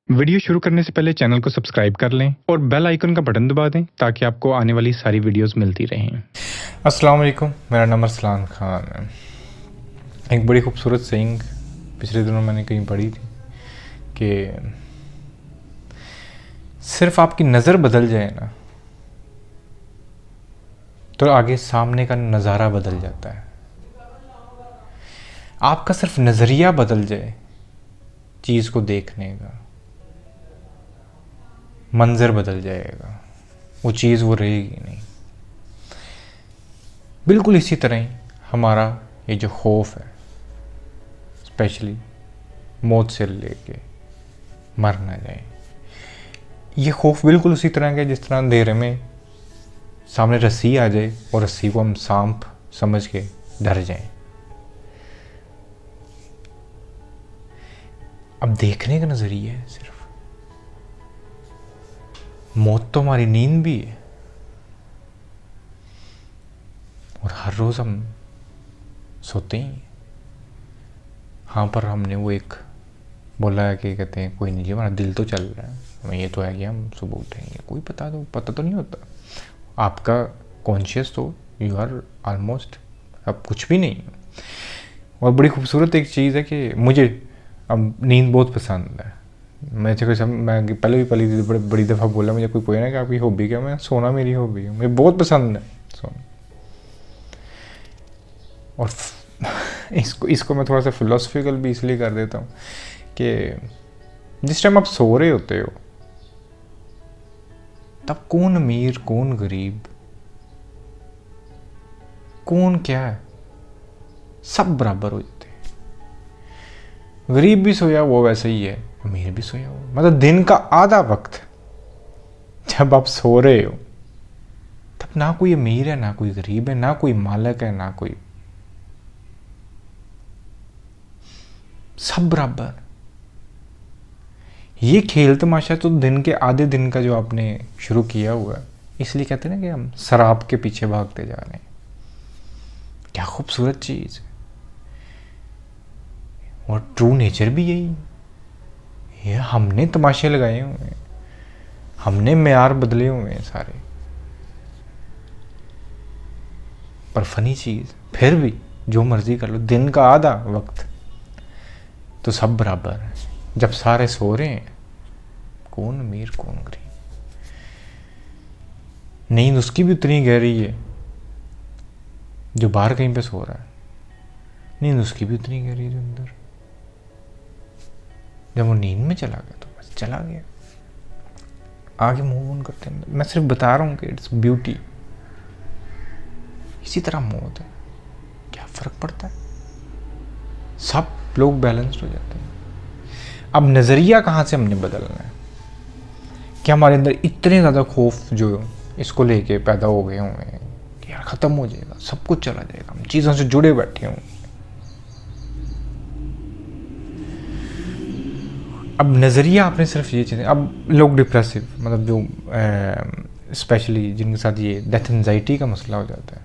Video शुरू करने से पहले चैनल को सब्सक्राइब कर लें और बेल आइकन का बटन दबा दें ताकि आपको आने वाली सारी वीडियोस मिलती रहें। अस्सलाम वालेकुम, मेरा नाम अरसलान खान है। एक बड़ी खूबसूरत सेइंग पिछले दिनों मैंने कहीं पढ़ी थी कि सिर्फ आपकी नज़र बदल जाए ना तो आगे सामने का नज़ारा बदल जाता है। आपका सिर्फ नज़रिया बदल जाए चीज़ को देखने का, मंज़र बदल जाएगा, वो चीज़ वो रहेगी नहीं। बिल्कुल इसी तरह ही हमारा ये जो खौफ है, स्पेशली मौत से लेके मर ना जाए, ये खौफ बिल्कुल उसी तरह का जिस तरह अंधेरे में सामने रस्सी आ जाए और रस्सी को हम सांप समझ के डर जाएं। अब देखने का नज़रिया है सिर्फ। मौत तो हमारी नींद भी है और हर रोज़ हम सोते ही। हाँ, पर हमने वो एक बोला है कि कहते हैं कोई नहीं जी, हमारा दिल तो चल रहा है, हमें ये तो है कि हम सुबह उठेंगे। कोई पता तो नहीं होता। आपका कॉन्शियस तो यू आर ऑलमोस्ट अब कुछ भी नहीं। और बड़ी खूबसूरत एक चीज़ है कि मुझे अब नींद बहुत पसंद है। मैं पहले भी बड़ी दफ़ा बोला, मुझे कोई पूछा ना कि आपकी हॉबी क्या, मैं सोना मेरी हॉबी है, मुझे बहुत पसंद है सोना। और इसको मैं थोड़ा सा फिलोसफिकल भी इसलिए कर देता हूँ कि जिस टाइम आप सो रहे होते हो तब कौन अमीर कौन गरीब कौन क्या है, सब बराबर हो जाते हैं। गरीब भी सोया वो वैसे ही है, अमीर भी सोया हो। मतलब दिन का आधा वक्त जब आप सो रहे हो तब ना कोई अमीर है ना कोई गरीब है, ना कोई मालिक है ना कोई, सब बराबर। ये खेल तमाशा तो दिन के आधे दिन का जो आपने शुरू किया हुआ है, इसलिए कहते हैं ना कि हम शराब के पीछे भागते जा रहे हैं। क्या खूबसूरत चीज है। और ट्रू नेचर भी यही है। ये हमने तमाशे लगाए हुए हैं, हमने मेयार बदले हुए हैं सारे। पर फनी चीज फिर भी जो मर्जी कर लो, दिन का आधा वक्त तो सब बराबर है। जब सारे सो रहे हैं, कौन अमीर कौन गरीब। नींद उसकी भी उतनी गहरी है जो बाहर कहीं पे सो रहा है, नींद उसकी भी उतनी गहरी है जो अंदर। जब वो नींद में चला गया तो बस चला गया, आगे मूव ऑन करते हैं। मैं सिर्फ बता रहा हूँ कि इट्स ब्यूटी। इसी तरह मौत है, क्या फर्क पड़ता है, सब लोग बैलेंस्ड हो जाते हैं। अब नज़रिया कहाँ से हमने बदलना है कि हमारे अंदर इतने ज़्यादा खौफ जो इसको लेके पैदा हो गए हुए हैं कि यार ख़त्म हो जाएगा, सब कुछ चला जाएगा, हम चीज़ों से जुड़े बैठे हों। अब नज़रिया आपने सिर्फ ये चीज़ें, अब लोग डिप्रेसिव, मतलब जो स्पेशली जिनके साथ ये डेथ एंजाइटी का मसला हो जाता है,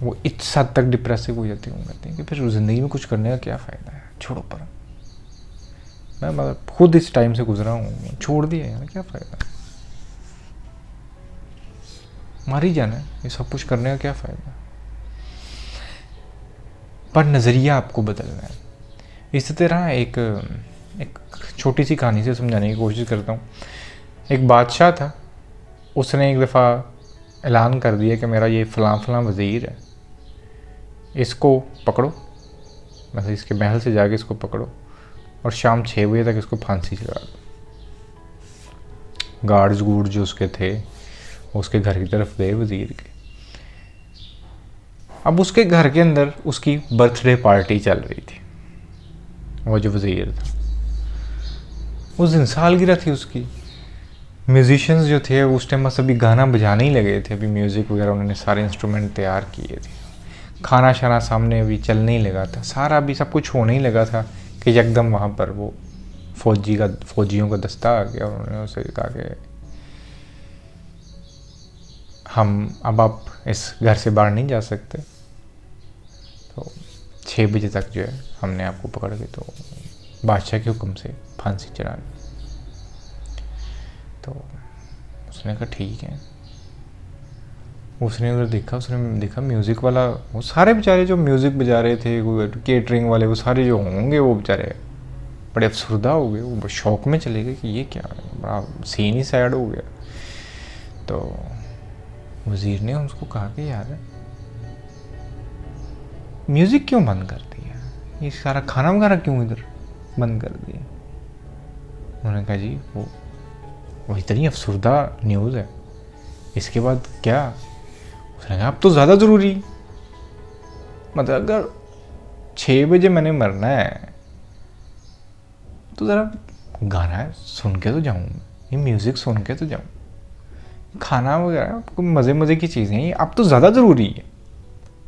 वो इस हद तक डिप्रेसिव हो जाते हैं, कहते हैं कि फिर ज़िंदगी में कुछ करने का क्या फ़ायदा है, छोड़ो। पर मैं मतलब खुद इस टाइम से गुजरा हूँ, छोड़ दिया यार, क्या फ़ायदा, मर ही जाना है, ये सब कुछ करने का क्या फ़ायदा। पर नज़रिया आपको बदलना है। इसी तरह एक छोटी सी कहानी से समझाने की कोशिश करता हूँ। एक बादशाह था, उसने एक दफ़ा ऐलान कर दिया कि मेरा ये फ़लाँ वज़ीर है, इसको पकड़ो, मतलब इसके महल से जाके इसको पकड़ो और शाम 6 बजे तक इसको फांसी चढ़ा दो। गार्ड्स गूड जो उसके थे उसके घर की तरफ गए वज़ीर के। अब उसके घर के अंदर उसकी बर्थडे पार्टी चल रही थी। वो जो वज़ीर था, उस दिन सालगिरह थी उसकी। म्यूजिशियंस जो थे उस टाइम बस अभी गाना बजाने ही लगे थे, अभी म्यूज़िक वगैरह उन्होंने सारे इंस्ट्रूमेंट तैयार किए थे, खाना शाना सामने अभी चलने ही लगा था, सारा अभी सब कुछ होने ही लगा था कि एकदम वहाँ पर वो फौजियों का दस्ता आ गया और उन्होंने उसे कहा कि अब आप इस घर से बाहर नहीं जा सकते, तो 6 बजे तक जो है हमने आपको पकड़ के तो बादशाह के हुक्म से फांसी चढ़ा दी। तो उसने कहा ठीक है। उसने उधर देखा, उसने देखा म्यूज़िक वाला, वो सारे बेचारे जो म्यूज़िक बजा रहे थे, वो केटरिंग वाले, वो सारे जो होंगे वो बेचारे बड़े अफसरदा हो गए, वो शौक में चले गए कि ये क्या है, बड़ा सीन ही सैड हो गया। तो वज़ीर ने उसको कहा कि यार म्यूज़िक क्यों बंद कर दिया, ये सारा खाना वगैरह क्यों इधर बंद कर दिया। उन्होंने कहा जी वो इतनी अफसरदा न्यूज़ है, इसके बाद क्या। उसने कहा अब तो ज़्यादा ज़रूरी, मतलब अगर 6 बजे मैंने मरना है तो ज़रा गाना सुन के तो जाऊँ, ये म्यूज़िक सुन के तो जाऊँ, खाना वगैरह मज़े मज़े की चीज़ें हैं, अब तो ज़्यादा ज़रूरी है।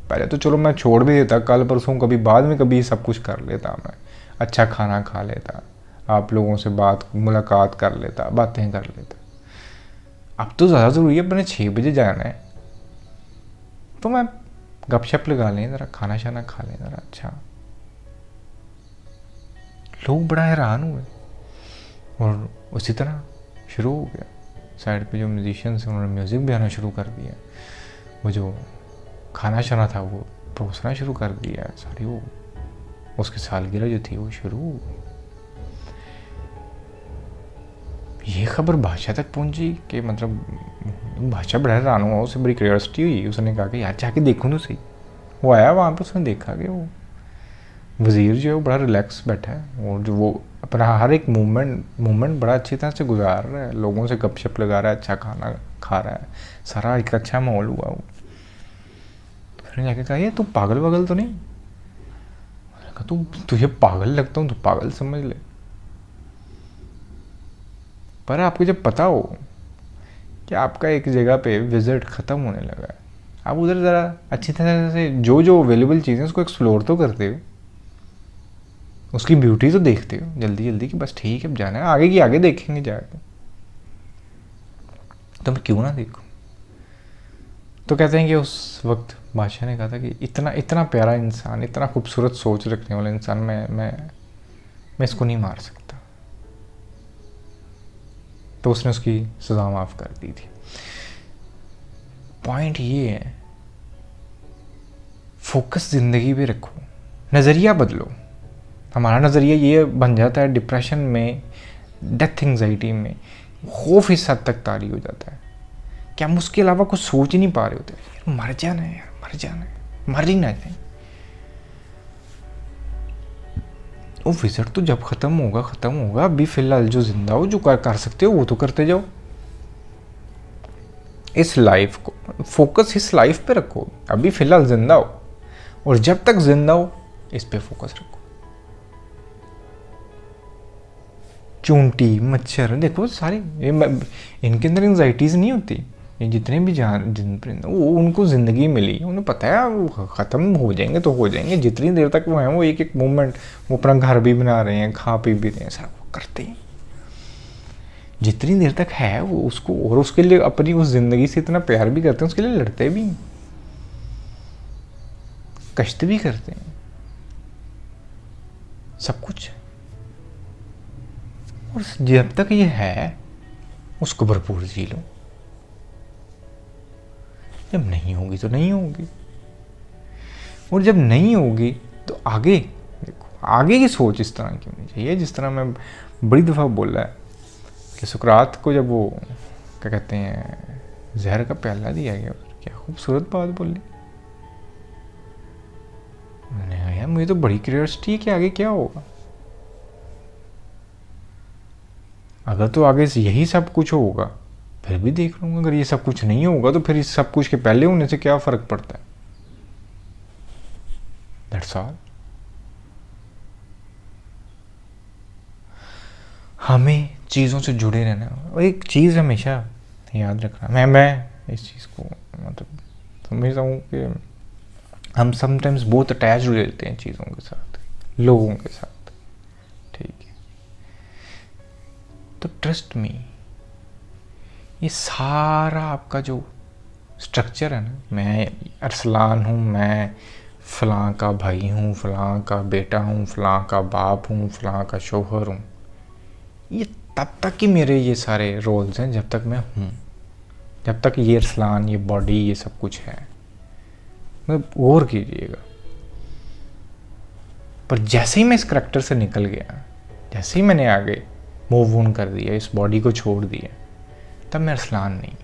पहले तो चलो मैं छोड़ भी देता, कल परसों कभी बाद में कभी सब कुछ कर लेता, मैं अच्छा खाना खा लेता, आप लोगों से मुलाकात कर लेता, बातें कर लेता। अब तो ज़्यादा ज़रूरी है, मैंने 6 बजे जाना है, तो मैं गपशप लगा लें ज़रा, खाना शाना खा लें ज़रा। अच्छा, लोग बड़ा हैरान हुए और उसी तरह शुरू हो गया। साइड पे जो म्यूजिशियंस हैं उन्होंने म्यूज़िक बजाना शुरू कर दिया, वो जो खाना शाना था वो परोसना शुरू कर दिया, सारी वो उसकी सालगिरह जो थी वो शुरू हो गई। ये खबर बादशाह तक पहुंची कि मतलब बादशाह बड़ा हैरान हुआ, उसे बड़ी क्यूरियोसिटी हुई। उसने कहा कि यार जाके देखूँ तो सही। वो आया वहाँ पे, उसने देखा कि वो वज़ीर जो है वो बड़ा रिलैक्स बैठा है और जो वो अपना हर एक मूवमेंट बड़ा अच्छी तरह से गुजार रहा है, लोगों से गपशप लगा रहा है, अच्छा खाना खा रहा है, सारा एक अच्छा माहौल हुआ वो। तो फिर जाके कहा ये तू पागल वागल तो नहीं। कहा तुझे पागल लगता हूँ तो पागल समझ ले, पर आपको जब पता हो कि आपका एक जगह पे विजिट ख़त्म होने लगा है, आप उधर ज़रा अच्छी तरह से जो अवेलेबल चीज़ें उसको एक्सप्लोर तो करते हो, उसकी ब्यूटी तो देखते हो जल्दी जल्दी कि बस ठीक है अब जाना है, आगे की आगे देखेंगे जाके, तो मैं क्यों ना देखूं। तो कहते हैं कि उस वक्त बादशाह ने कहा था कि इतना प्यारा इंसान, इतना खूबसूरत सोच रखने वाला इंसान मैं इसको नहीं मार सकता। तो उसने उसकी सज़ा माफ़ कर दी थी। पॉइंट ये है, फोकस ज़िंदगी पे रखो, नज़रिया बदलो। हमारा नज़रिया ये बन जाता है डिप्रेशन में, डेथ एंजाइटी में, खौफ इस हद तक तारी हो जाता है कि हम उसके अलावा कुछ सोच ही नहीं पा रहे होते। यार मर जाना है, यार मर जाना है, मर ही ना जाए। वो विजिट तो जब ख़त्म होगा, अभी फ़िलहाल जो जिंदा हो, जो कर सकते हो वो तो करते जाओ। इस लाइफ को फोकस इस लाइफ पे रखो, अभी फ़िलहाल जिंदा हो, और जब तक जिंदा हो इस पे फोकस रखो। चूंटी मच्छर देखो सारे, इनके अंदर एंजाइटीज़ नहीं होती। ये जितने भी जिन परिंदे वो उनको ज़िंदगी मिली, उन्हें पता है वो ख़त्म हो जाएंगे तो हो जाएंगे। जितनी देर तक वो हैं वो एक मोमेंट, वो अपना घर भी बना रहे हैं, खा पी भी रहे हैं, सारा वो करते हैं। जितनी देर तक है वो उसको, और उसके लिए अपनी उस ज़िंदगी से इतना प्यार भी करते हैं, उसके लिए लड़ते भी हैं, कष्ट भी करते हैं, सब कुछ। और जब तक ये है उसको भरपूर जी लो, जब नहीं होगी तो नहीं होगी, और जब नहीं होगी तो आगे देखो, आगे की सोच इस तरह की होनी चाहिए जिस तरह मैं बड़ी दफ़ा बोला है कि सुकरात को जब वो क्या कहते हैं जहर का प्याला दिया गया, क्या खूबसूरत बात बोली। मैंने कहा यार मुझे तो बड़ी क्यूरियोसिटी है कि आगे क्या होगा। अगर तो आगे से यही सब कुछ होगा फिर भी देख लूँगा, अगर ये सब कुछ नहीं होगा तो फिर इस सब कुछ के पहले होने से क्या फ़र्क पड़ता है। That's all. हमें चीज़ों से जुड़े रहना, और एक चीज़ हमेशा याद रखना, मैं इस चीज़ को मतलब समझता हूँ कि हम समटाइम्स बहुत अटैच हो जाते हैं चीज़ों के साथ, लोगों के साथ, ठीक है। तो ट्रस्ट मी, ये सारा आपका जो स्ट्रक्चर है ना, मैं अरसलान हूँ, मैं फ़लाँ का भाई हूँ, फ़लाँ का बेटा हूँ, फ़लाँ का बाप हूँ, फ़लाँ का शौहर हूँ, ये तब तक ही मेरे ये सारे रोल्स हैं जब तक मैं हूँ, जब तक ये अरसलान, ये बॉडी, ये सब कुछ है। मतलब गौर कीजिएगा। पर जैसे ही मैं इस करैक्टर से निकल गया, जैसे ही मैंने आगे मूव ऑन कर दिया, इस बॉडी को छोड़ दिया, तब मैं अरसलान नहीं हूँ।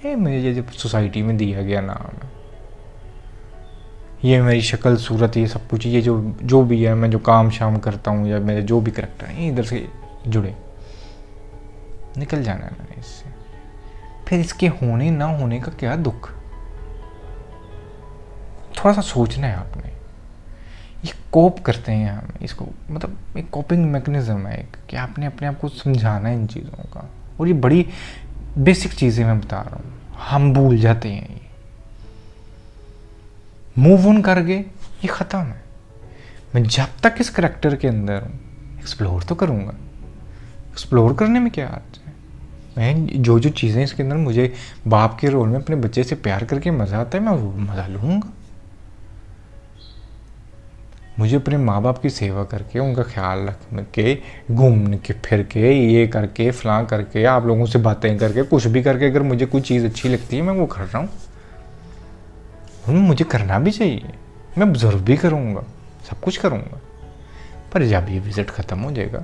ये मुझे जो सोसाइटी में दिया गया नाम है, ये मेरी शक्ल सूरत, ये सब कुछ, ये जो भी है, मैं जो काम शाम करता हूँ या मेरे जो भी करैक्टर हैं, इधर से जुड़े, निकल जाना है मैंने इससे। फिर इसके होने ना होने का क्या दुख। थोड़ा सा सोचना है आपने। ये कोप करते हैं हम इसको, मतलब एक कोपिंग मैकेनिज्म है एक, कि आपने अपने आप को समझाना है इन चीज़ों का। और ये बड़ी बेसिक चीज़ें मैं बता रहा हूँ, हम भूल जाते हैं। ये मूव ऑन कर गए, ये ख़त्म है। मैं जब तक इस करैक्टर के अंदर हूँ, एक्सप्लोर तो करूँगा। एक्सप्लोर करने में क्या अर्थ है। मैं जो चीज़ें इसके अंदर, मुझे बाप के रोल में अपने बच्चे से प्यार करके मज़ा आता है, मैं वो मज़ा लूँगा। मुझे अपने माँ बाप की सेवा करके, उनका ख्याल रख के, घूम के फिर के, ये करके, फलां करके, आप लोगों से बातें करके, कुछ भी करके, अगर मुझे कोई चीज़ अच्छी लगती है, मैं वो कर रहा हूँ। मुझे करना भी चाहिए, मैं ऑब्जर्व भी करूँगा, सब कुछ करूँगा। पर जब ये विजिट ख़त्म हो जाएगा,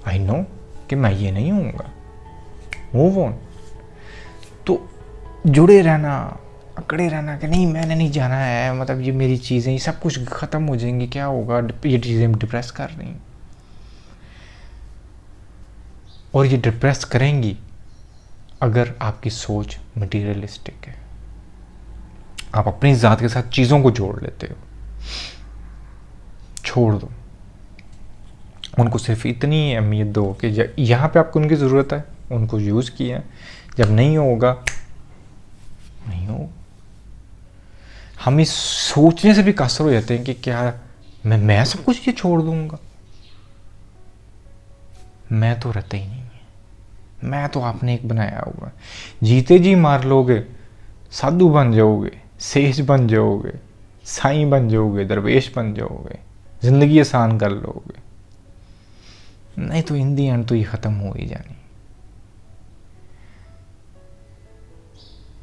आई नो कि मैं ये नहीं हूँगा। Move on. तो जुड़े रहना, अकड़े रहना कि नहीं मैंने नहीं जाना है, मतलब ये मेरी चीज़ें, ये सब कुछ ख़त्म हो जाएंगी, क्या होगा, ये चीज़ें डिप्रेस कर रही हैं। और ये डिप्रेस करेंगी अगर आपकी सोच मटीरियलिस्टिक है। आप अपनी ज़ात के साथ चीज़ों को जोड़ लेते हो। छोड़ दो उनको, सिर्फ इतनी अहमियत दो कि यहाँ पे आपको उनकी ज़रूरत है, उनको यूज़ किया। जब नहीं होगा, नहीं हो। हम इस सोचने से भी कासर हो जाते हैं कि क्या मैं सब कुछ ये छोड़ दूंगा। मैं तो रहता ही नहीं है, मैं तो आपने एक बनाया हुआ। जीते जी मार लोगे, साधु बन जाओगे, सेज बन जाओगे, साईं बन जाओगे, दरवेश बन जाओगे, जिंदगी आसान कर लोगे। नहीं तो इन दी एंड तो ये ख़त्म हो ही जानी।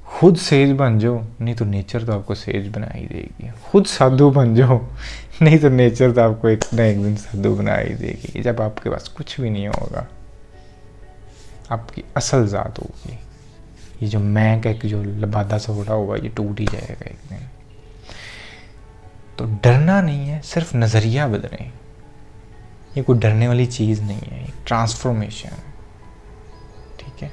खुद सेज बन जाओ, नहीं तो नेचर तो आपको सेज बना ही देगी। खुद साधु बन जाओ, नहीं तो नेचर तो आपको एक ना एक दिन साधु बना ही देगी। जब आपके पास कुछ भी नहीं होगा, आपकी असल ज़ात होगी। ये जो मैं का एक जो लबादा सा उड़ा हुआ, ये टूट ही जाएगा एक दिन। तो डरना नहीं है, सिर्फ नज़रिया बदलें। ये कोई डरने वाली चीज़ नहीं है, एक ट्रांसफॉर्मेशन है। ठीक है,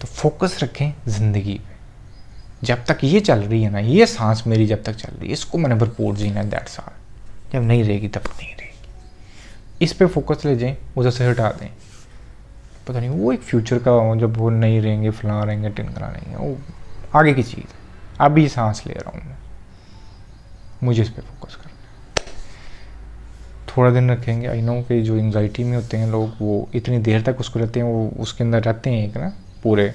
तो फोकस रखें ज़िंदगी पे। जब तक ये चल रही है ना, ये सांस मेरी जब तक चल रही है, इसको मैंने भरपूर जीना है, दैट्स ऑल। जब नहीं रहेगी तब नहीं रहेगी। इस पे फोकस ले जाएं, उधर से हटा दें। पता नहीं वो एक फ्यूचर का हो, जब वो नहीं रहेंगे, फलां रहेंगे, टिनकरा रहेंगे, वो आगे की चीज़ है। अभी सांस ले रहा हूँ मैं, मुझे इस पे फोकस करना है। थोड़ा दिन रखेंगे, आई नो कि जो एंग्जाइटी में होते हैं लोग, वो इतनी देर तक उसको रहते हैं, वो उसके अंदर रहते हैं एक ना पूरे,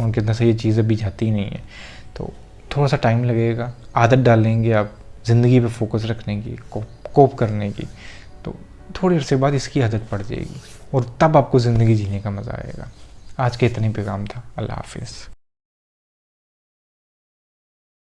उनके अंदर से ये चीज़ें भी जाती नहीं है। तो थोड़ा सा टाइम लगेगा, आदत डालेंगे आप ज़िंदगी पे फोकस रखने की, कोप करने की, तो थोड़ी देर से बाद इसकी आदत पड़ जाएगी और तब आपको ज़िंदगी जीने का मज़ा आएगा। आज के इतने पैगाम था। अल्लाह हाफिज़।